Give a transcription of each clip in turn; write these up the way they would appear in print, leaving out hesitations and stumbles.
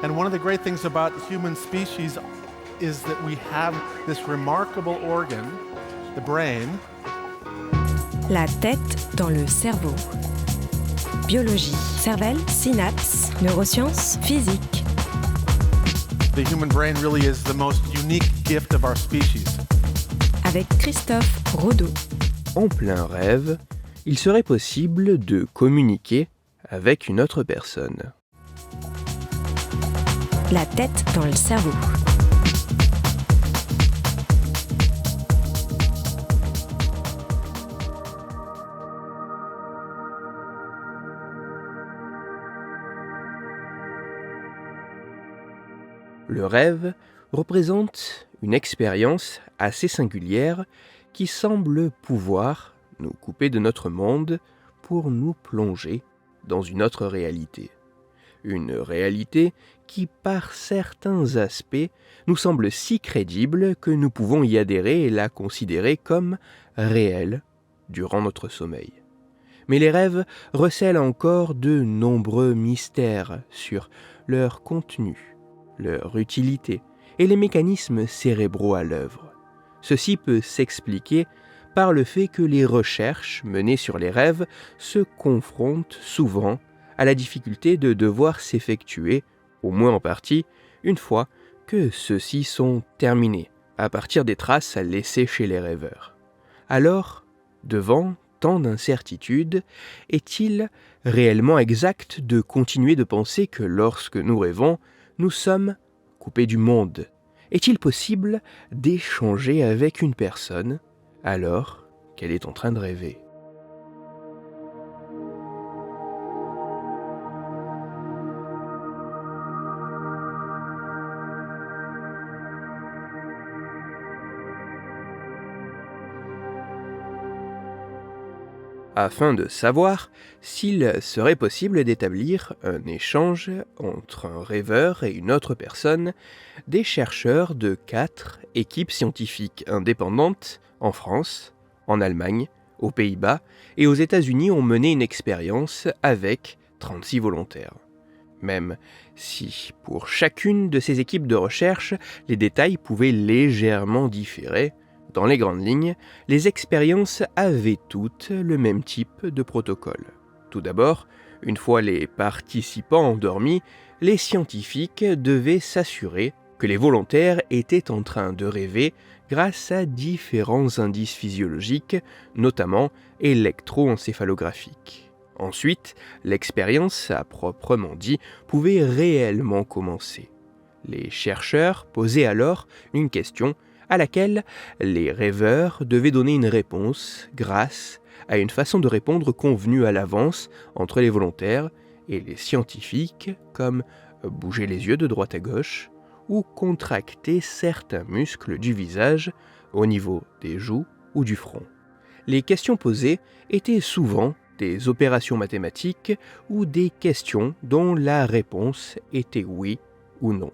And one of the great things about the human species is that we have this remarkable organ, the brain. La tête dans le cerveau. Biologie, cervelle, synapses, neurosciences, physique. The human brain really is the most unique gift of our species. Avec Christophe Rodeau. En plein rêve, il serait possible de communiquer avec une autre personne. La tête dans le cerveau. Le rêve représente une expérience assez singulière qui semble pouvoir nous couper de notre monde pour nous plonger dans une autre réalité. Une réalité qui, par certains aspects, nous semble si crédible que nous pouvons y adhérer et la considérer comme réelle durant notre sommeil. Mais les rêves recèlent encore de nombreux mystères sur leur contenu, leur utilité et les mécanismes cérébraux à l'œuvre. Ceci peut s'expliquer par le fait que les recherches menées sur les rêves se confrontent souvent à la difficulté de devoir s'effectuer, au moins en partie, une fois que ceux-ci sont terminés, à partir des traces laissées chez les rêveurs. Alors, devant tant d'incertitudes, est-il réellement exact de continuer de penser que lorsque nous rêvons, nous sommes coupés du monde? Est-il possible d'échanger avec une personne alors qu'elle est en train de rêver? Afin de savoir s'il serait possible d'établir un échange entre un rêveur et une autre personne, des chercheurs de 4 équipes scientifiques indépendantes en France, en Allemagne, aux Pays-Bas et aux États-Unis ont mené une expérience avec 36 volontaires. Même si, pour chacune de ces équipes de recherche, les détails pouvaient légèrement différer, dans les grandes lignes, les expériences avaient toutes le même type de protocole. Tout d'abord, une fois les participants endormis, les scientifiques devaient s'assurer que les volontaires étaient en train de rêver grâce à différents indices physiologiques, notamment électroencéphalographiques. Ensuite, l'expérience, à proprement dit, pouvait réellement commencer. Les chercheurs posaient alors une question à laquelle les rêveurs devaient donner une réponse grâce à une façon de répondre convenue à l'avance entre les volontaires et les scientifiques, comme bouger les yeux de droite à gauche ou contracter certains muscles du visage au niveau des joues ou du front. Les questions posées étaient souvent des opérations mathématiques ou des questions dont la réponse était oui ou non.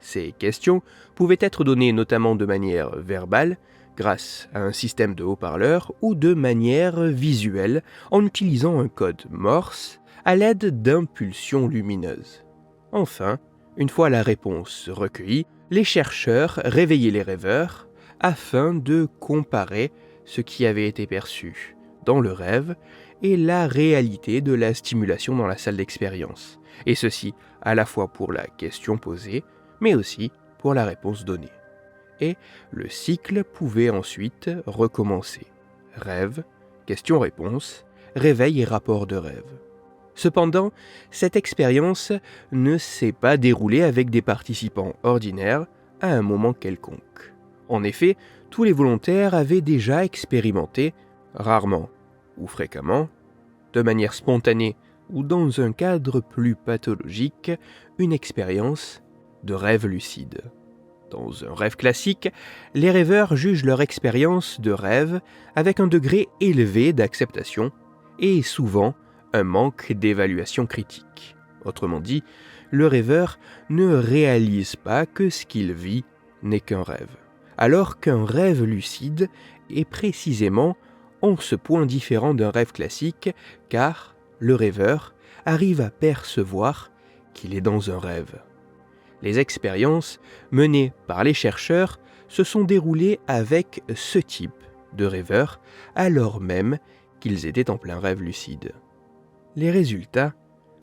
Ces questions pouvaient être données notamment de manière verbale, grâce à un système de haut-parleurs, ou de manière visuelle, en utilisant un code Morse à l'aide d'impulsions lumineuses. Enfin, une fois la réponse recueillie, les chercheurs réveillaient les rêveurs afin de comparer ce qui avait été perçu dans le rêve et la réalité de la stimulation dans la salle d'expérience, et ceci à la fois pour la question posée, mais aussi pour la réponse donnée. Et le cycle pouvait ensuite recommencer. Rêve, question-réponse, réveil et rapport de rêve. Cependant, cette expérience ne s'est pas déroulée avec des participants ordinaires à un moment quelconque. En effet, tous les volontaires avaient déjà expérimenté, rarement ou fréquemment, de manière spontanée ou dans un cadre plus pathologique, une expérience de rêve lucide. Dans un rêve classique, les rêveurs jugent leur expérience de rêve avec un degré élevé d'acceptation et souvent un manque d'évaluation critique. Autrement dit, le rêveur ne réalise pas que ce qu'il vit n'est qu'un rêve. Alors qu'un rêve lucide est précisément en ce point différent d'un rêve classique, car le rêveur arrive à percevoir qu'il est dans un rêve. Les expériences menées par les chercheurs se sont déroulées avec ce type de rêveurs, alors même qu'ils étaient en plein rêve lucide. Les résultats,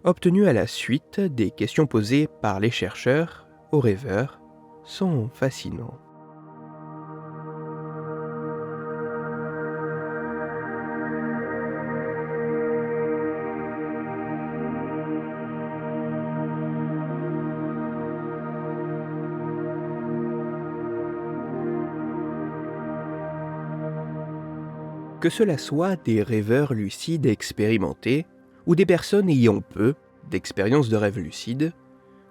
obtenus à la suite des questions posées par les chercheurs aux rêveurs, sont fascinants. Que cela soit des rêveurs lucides expérimentés ou des personnes ayant peu d'expérience de rêve lucide,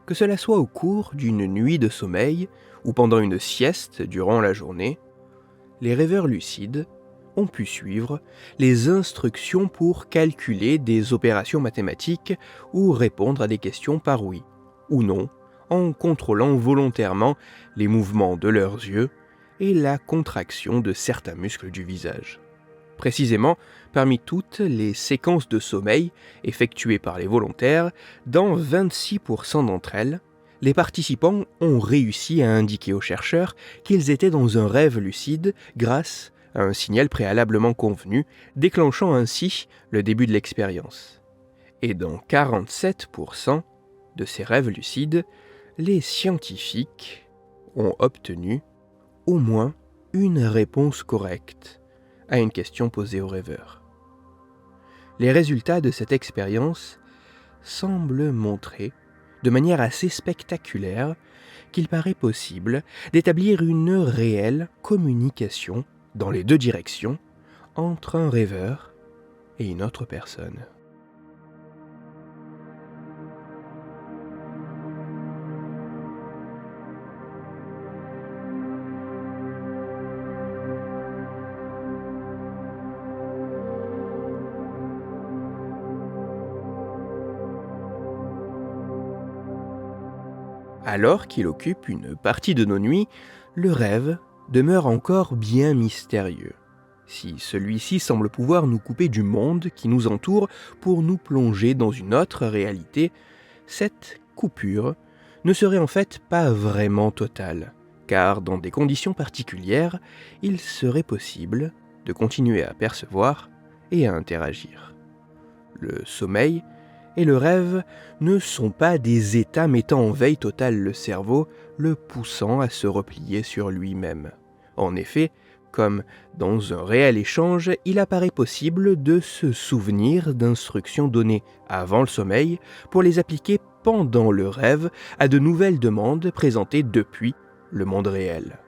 que cela soit au cours d'une nuit de sommeil ou pendant une sieste durant la journée, les rêveurs lucides ont pu suivre les instructions pour calculer des opérations mathématiques ou répondre à des questions par oui ou non, en contrôlant volontairement les mouvements de leurs yeux et la contraction de certains muscles du visage. Précisément, parmi toutes les séquences de sommeil effectuées par les volontaires, dans 26% d'entre elles, les participants ont réussi à indiquer aux chercheurs qu'ils étaient dans un rêve lucide grâce à un signal préalablement convenu, déclenchant ainsi le début de l'expérience. Et dans 47% de ces rêves lucides, les scientifiques ont obtenu au moins une réponse correcte à une question posée aux rêveurs. Les résultats de cette expérience semblent montrer, de manière assez spectaculaire, qu'il paraît possible d'établir une réelle communication dans les deux directions entre un rêveur et une autre personne. Alors qu'il occupe une partie de nos nuits, le rêve demeure encore bien mystérieux. Si celui-ci semble pouvoir nous couper du monde qui nous entoure pour nous plonger dans une autre réalité, cette coupure ne serait en fait pas vraiment totale, car dans des conditions particulières, il serait possible de continuer à percevoir et à interagir. Le sommeil et le rêve ne sont pas des états mettant en veille totale le cerveau, le poussant à se replier sur lui-même. En effet, comme dans un réel échange, il apparaît possible de se souvenir d'instructions données avant le sommeil pour les appliquer pendant le rêve à de nouvelles demandes présentées depuis le monde réel.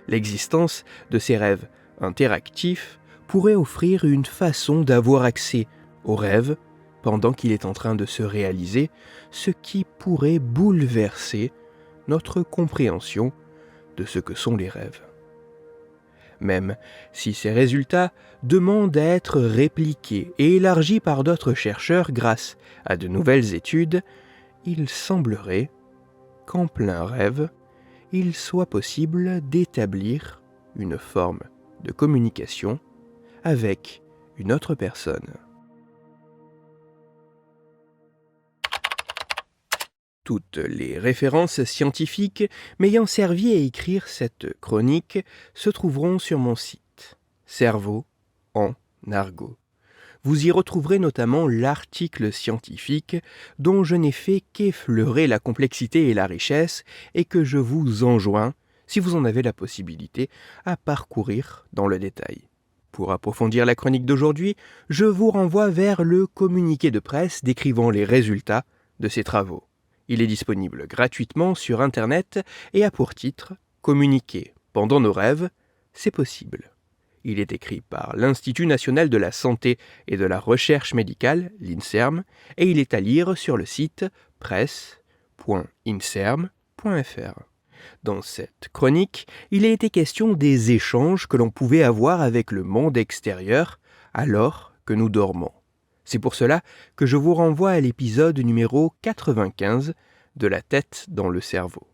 L'existence de ces rêves interactifs pourrait offrir une façon d'avoir accès au rêve pendant qu'il est en train de se réaliser, ce qui pourrait bouleverser notre compréhension de ce que sont les rêves. Même si ces résultats demandent à être répliqués et élargis par d'autres chercheurs grâce à de nouvelles études, il semblerait qu'en plein rêve, il soit possible d'établir une forme de communication avec une autre personne. Toutes les références scientifiques m'ayant servi à écrire cette chronique se trouveront sur mon site, Cerveau en argot. Vous y retrouverez notamment l'article scientifique dont je n'ai fait qu'effleurer la complexité et la richesse et que je vous enjoins, si vous en avez la possibilité, à parcourir dans le détail. Pour approfondir la chronique d'aujourd'hui, je vous renvoie vers le communiqué de presse décrivant les résultats de ces travaux. Il est disponible gratuitement sur Internet et a pour titre « Communiquer pendant nos rêves, c'est possible ». Il est écrit par l'Institut national de la santé et de la recherche médicale, l'INSERM, et il est à lire sur le site presse.inserm.fr. Dans cette chronique, il a été question des échanges que l'on pouvait avoir avec le monde extérieur alors que nous dormons. C'est pour cela que je vous renvoie à l'épisode numéro 95 de La tête dans le cerveau.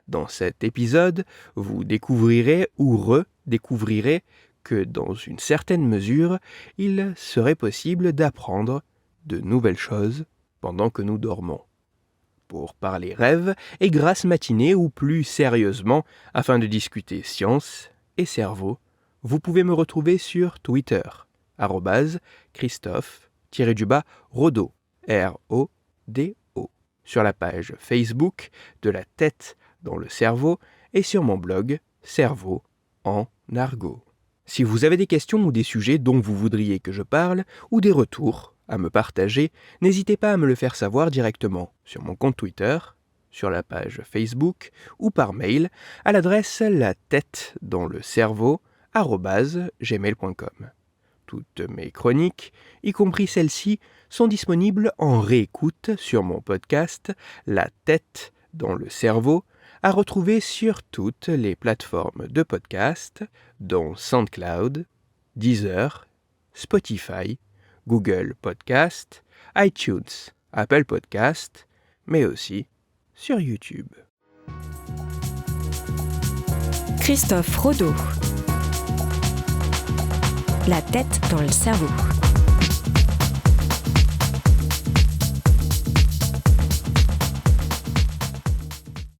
Dans cet épisode, vous découvrirez ou redécouvrirez que dans une certaine mesure, il serait possible d'apprendre de nouvelles choses pendant que nous dormons. pour parler rêve et grasse matinée ou plus sérieusement afin de discuter science et cerveau, vous pouvez me retrouver sur Twitter, @Christophe_Rodo, R-O-D-O, sur la page Facebook de La tête dans le cerveau et sur mon blog Cerveau en argot. Si vous avez des questions ou des sujets dont vous voudriez que je parle ou des retours à me partager, n'hésitez pas à me le faire savoir directement sur mon compte Twitter, sur la page Facebook ou par mail à l'adresse latettedanslecerveau@gmail.com. Toutes mes chroniques, y compris celles-ci, sont disponibles en réécoute sur mon podcast La tête dans le cerveau, à retrouver sur toutes les plateformes de podcast, dont SoundCloud, Deezer, Spotify, Google Podcast, iTunes, Apple Podcast, mais aussi sur YouTube. Christophe Rodo. La tête dans le cerveau.